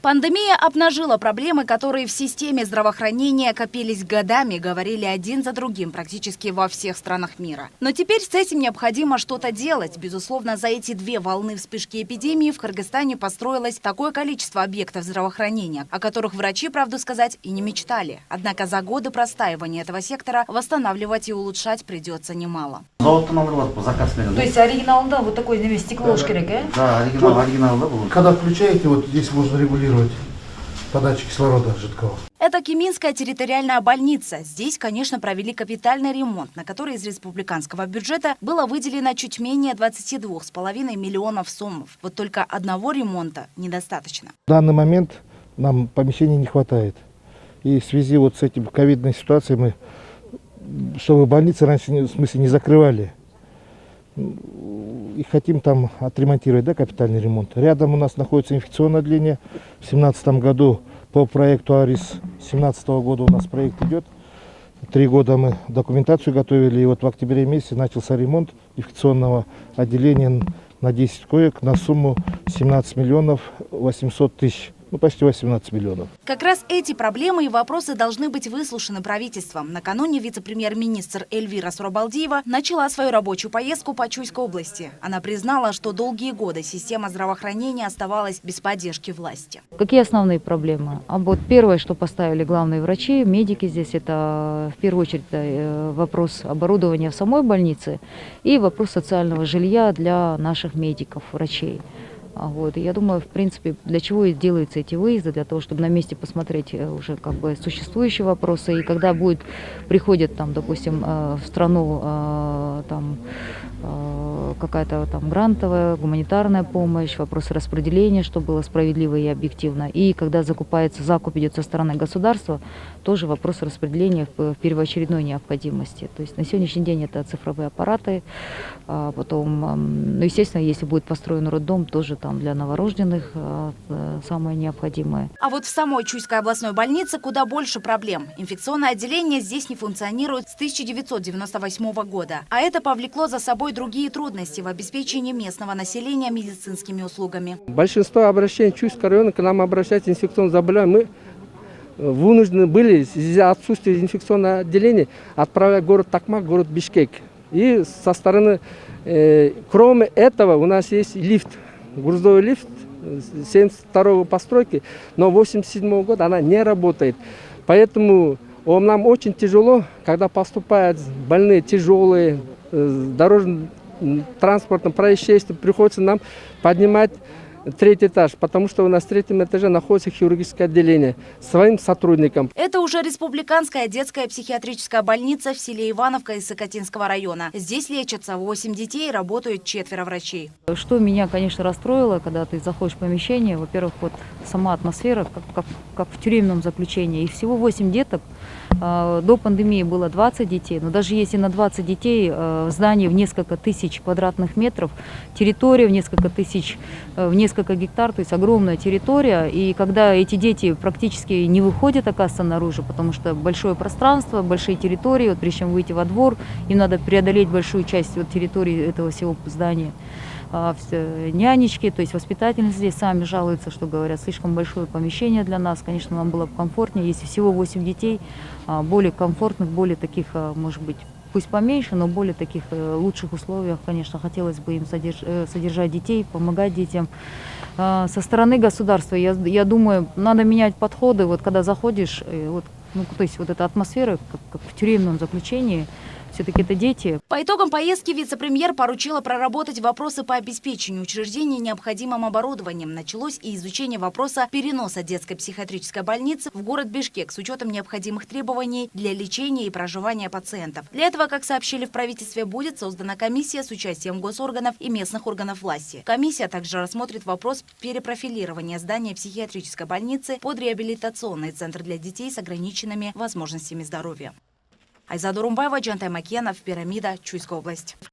Пандемия обнажила проблемы, которые в системе здравоохранения копились годами, говорили один за другим практически во всех странах мира. Но теперь с этим необходимо что-то делать. Безусловно, за эти две волны вспышки эпидемии в Кыргызстане построилось такое количество объектов здравоохранения, о которых врачи, правду сказать, и не мечтали. Однако за годы простаивания этого сектора восстанавливать и улучшать придется немало. То есть оригинал, вот такой стекло керек, Да, оригинал. Когда включаете, вот здесь можно регулировать подачу кислорода жидкого. Это Кеминская территориальная больница. Здесь, конечно, провели капитальный ремонт, на который из республиканского бюджета было выделено чуть менее 22,5 миллионов сомов. Вот только одного ремонта недостаточно. В данный момент нам помещений не хватает. И в связи вот с этим ковидной ситуацией мы, чтобы больницы раньше не закрывали, и хотим там отремонтировать, капитальный ремонт. Рядом у нас находится инфекционное отделение. В 2017 году по проекту АРИС, 2017 года у нас проект идет. 3 года мы документацию готовили, и вот в октябре месяце начался ремонт инфекционного отделения на 10 коек на сумму 17 миллионов 800 тысяч. Почти 18 миллионов. Как раз эти проблемы и вопросы должны быть выслушаны правительством. Накануне вице-премьер-министр Эльвира Сурабалдиева начала свою рабочую поездку по Чуйской области. Она признала, что долгие годы система здравоохранения оставалась без поддержки власти. Какие основные проблемы? Вот первое, что поставили главные врачи, медики здесь, это в первую очередь вопрос оборудования в самой больнице и вопрос социального жилья для наших медиков, врачей. И я думаю, в принципе, для чего и делаются эти выезды, для того, чтобы на месте посмотреть уже существующие вопросы. И когда приходят, допустим, в страну какая-то грантовая, гуманитарная помощь, вопросы распределения, чтобы было справедливо и объективно. И когда закуп идет со стороны государства, тоже вопрос распределения в первоочередной необходимости. То есть на сегодняшний день это цифровые аппараты, потом, естественно, если будет построен роддом, тоже для новорожденных самое необходимое. А вот в самой Чуйской областной больнице куда больше проблем. Инфекционное отделение здесь не функционирует с 1998 года. А это повлекло за собой другие трудности в обеспечении местного населения медицинскими услугами. Большинство обращений Чуйского района к нам обращаются инфекционные заболевания. Мы вынуждены были из-за отсутствия инфекционного отделения отправлять в город Такмак, город Бишкек. И со стороны, кроме этого, у нас есть лифт. Грузовой лифт 72-го постройки, но 87-го года она не работает. Поэтому нам очень тяжело, когда поступают больные тяжелые, дорожно-транспортным происшествием, приходится нам поднимать 3-й этаж, потому что у нас в 3-м этаже находится хирургическое отделение своим сотрудникам. Это уже республиканская детская психиатрическая больница в селе Ивановка из Сокотинского района. Здесь лечатся 8 детей, работают 4 врачей. Что меня, конечно, расстроило, когда ты заходишь в помещение, во-первых, сама атмосфера, как в тюремном заключении, и всего 8 деток. До пандемии было 20 детей, но даже если на 20 детей в здании в несколько тысяч квадратных метров, территория в несколько тысяч, в несколько гектар, то есть огромная территория, и когда эти дети практически не выходят, оказывается, наружу, потому что большое пространство, большие территории, прежде чем выйти во двор, им надо преодолеть большую часть территории этого всего здания. Нянечки, то есть воспитательницы здесь сами жалуются, что говорят, слишком большое помещение для нас. Конечно, нам было бы комфортнее, если всего 8 детей, более комфортных, более таких, может быть, пусть поменьше, но более таких лучших условиях, конечно, хотелось бы им содержать детей, помогать детям. Со стороны государства, я думаю, надо менять подходы, когда заходишь, то есть эта атмосфера, как в тюремном заключении, все-таки это дети. По итогам поездки вице-премьер поручила проработать вопросы по обеспечению учреждений необходимым оборудованием. Началось и изучение вопроса переноса детской психиатрической больницы в город Бишкек с учетом необходимых требований для лечения и проживания пациентов. Для этого, как сообщили в правительстве, будет создана комиссия с участием госорганов и местных органов власти. Комиссия также рассмотрит вопрос перепрофилирования здания психиатрической больницы под реабилитационный центр для детей с ограниченными возможностями здоровья. Айза Дурумбаева, Джантай Макьянов, Пирамида, Чуйская область.